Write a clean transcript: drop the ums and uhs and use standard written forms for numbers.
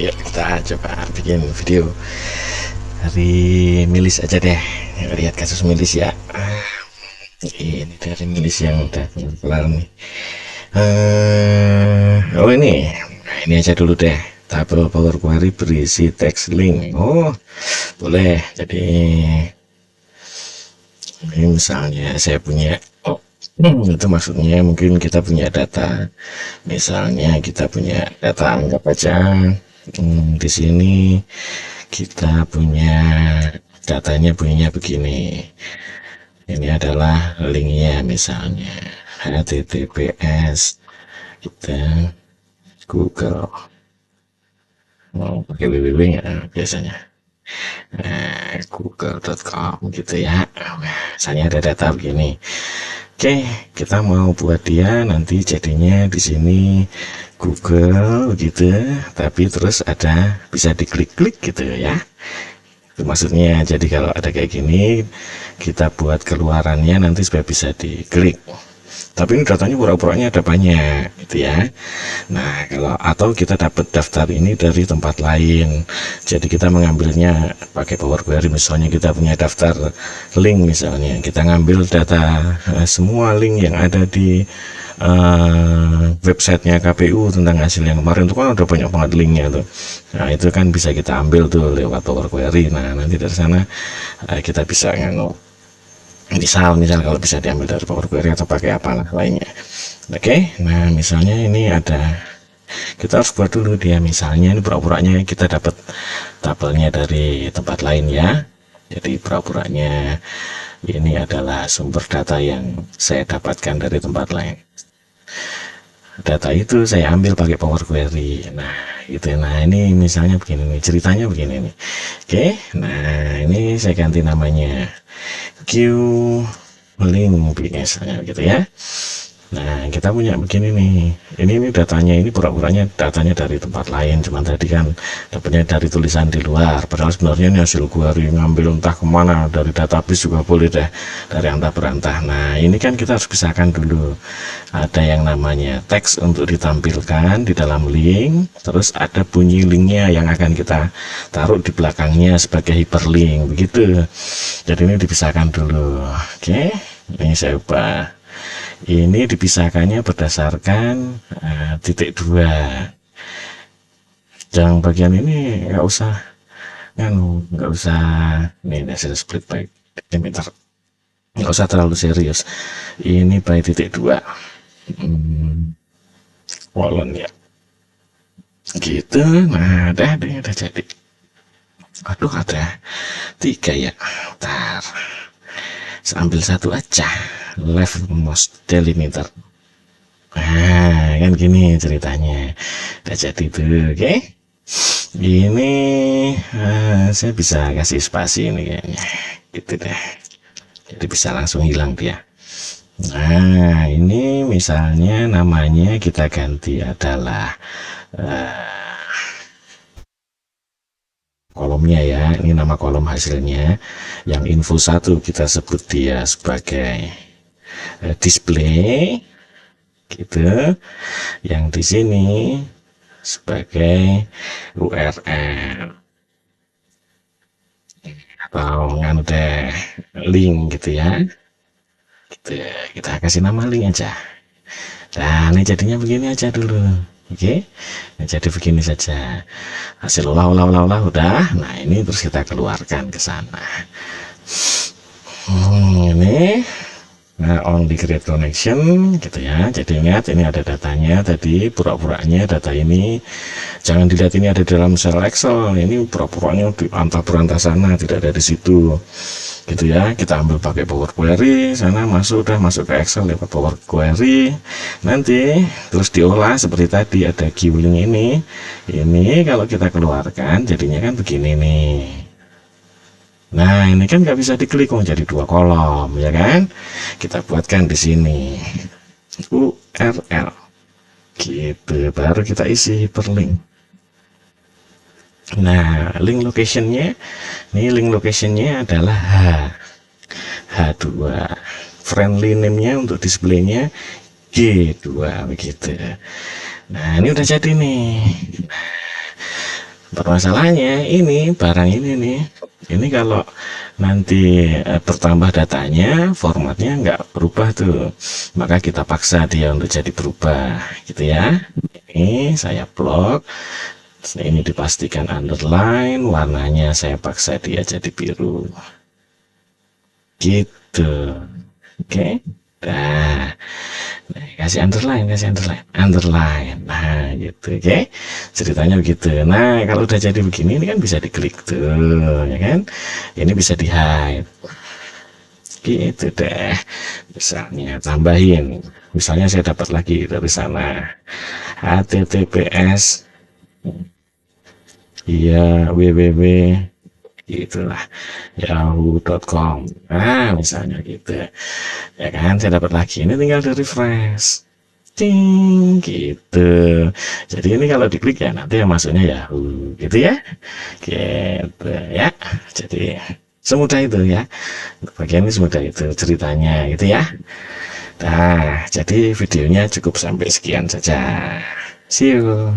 yuk kita coba bikin video dari milis aja deh. Lihat kasus milis ya. Ini dari milis yang udah kelar nih. Oh ini aja dulu deh. Tabel Power Query berisi text link. Oh boleh. Jadi ini misalnya saya punya itu maksudnya mungkin kita punya data, misalnya kita punya data, anggap aja di sini kita punya datanya bunyinya begini. Ini adalah linknya, misalnya https kita Google, mau pakai www ya biasanya, google.com gitu ya. Misalnya ada data begini. Oke, kita mau buat dia nanti jadinya di sini Google gitu, tapi terus ada bisa diklik-klik gitu ya. Itu maksudnya. Jadi kalau ada kayak gini, kita buat keluarannya nanti supaya bisa diklik. Tapi ini datanya pura-puranya ada banyak gitu ya. Nah, atau kita dapat daftar ini dari tempat lain. Jadi kita mengambilnya pakai Power Query, misalnya kita punya daftar link, misalnya kita ngambil data semua link yang ada di websitenya KPU tentang hasil yang kemarin itu kan ada banyak banget linknya tuh. Nah itu kan bisa kita ambil tuh lewat Power Query. Nah nanti dari sana kita bisa misal kalau bisa diambil dari Power Query atau pakai apalah lainnya. Oke, nah misalnya ini ada, kita harus buat dulu dia, misalnya ini pura-puranya kita dapat tabelnya dari tempat lain ya. Jadi pura-puranya ini adalah sumber data yang saya dapatkan dari tempat lain. Data itu saya ambil pakai Power Query. Nah itu, nah ini misalnya begini nih, ceritanya begini nih. Oke, nah ini saya ganti namanya Q link biasanya gitu ya. Nah kita punya begini nih, ini datanya, ini pura-puranya datanya dari tempat lain, cuman tadi kan dapatnya dari tulisan di luar, padahal sebenarnya ini hasil query, ngambil entah kemana, dari database juga boleh deh, dari antah berantah. Nah ini kan kita harus pisahkan dulu, ada yang namanya teks untuk ditampilkan di dalam link, terus ada bunyi linknya yang akan kita taruh di belakangnya sebagai hyperlink begitu. Jadi ini dipisahkan dulu. Oke, ini saya ubah. Ini dipisahkannya berdasarkan titik 2. Yang bagian ini nggak usah ini hasil split by delimiter, nggak usah terlalu serius. Ini by titik 2 kolon ya gitu. Nah udah jadi. Aduh ada 3 ya, ntar ambil satu aja, left most delimiter. Nah kan gini ceritanya, udah jadi tuh. Oke, ini saya bisa kasih spasi ini kayaknya gitu deh, jadi bisa langsung hilang dia. Nah ini misalnya namanya kita ganti adalah kolomnya ya, ini nama kolom hasilnya. Yang info 1 kita sebut dia sebagai display gitu, yang di sini sebagai URL atau nganu deh, link gitu ya. Gitu, kita kasih nama link aja. Nah ini jadinya begini aja dulu. Oke, nah, jadi begini saja hasil olah udah. Nah ini terus kita keluarkan ke sana. Ini only create connection gitu ya. Jadi ingat ini ada datanya tadi, pura-puranya data ini jangan dilihat ini ada dalam sel Excel, ini pura-puranya di antah berantah sana, tidak ada di situ gitu ya. Kita ambil pakai Power Query, sana masuk ke Excel lewat Power Query, nanti terus diolah seperti tadi. Ada Q-link ini kalau kita keluarkan jadinya kan begini nih. Nah ini kan nggak bisa diklik, jadi 2 kolom ya kan. Kita buatkan di sini URL gitu, baru kita isi hyperlink. Nah link locationnya, ini link locationnya adalah H2, friendly name-nya untuk displaynya G2 begitu. Nah ini udah jadi nih. Permasalahannya ini barang ini kalau nanti bertambah datanya, formatnya nggak berubah tuh, maka kita paksa dia untuk jadi berubah gitu ya. Ini saya blok, ini dipastikan underline, warnanya saya paksa dia jadi biru gitu. Oke. Nah, kasih underline. Nah, gitu, oke. Ceritanya begitu. Nah, kalau udah jadi begini, ini kan bisa diklik tuh, ya kan? Ini bisa di hide. Gitu deh. Misalnya tambahin. Misalnya saya dapat lagi dari sana. HTTPS. Iya, www. Gitulah, yahoo.com. Nah, misalnya gitu. Ya kan, saya dapat lagi. Ini tinggal di refresh. Ting, gitu. Jadi ini kalau diklik ya nanti yang masuknya Yahoo, gitu ya. Gitu ya. Jadi semudah itu ya. Bagian ini semudah itu ceritanya gitu ya. Nah, jadi videonya cukup sampai sekian saja. See you.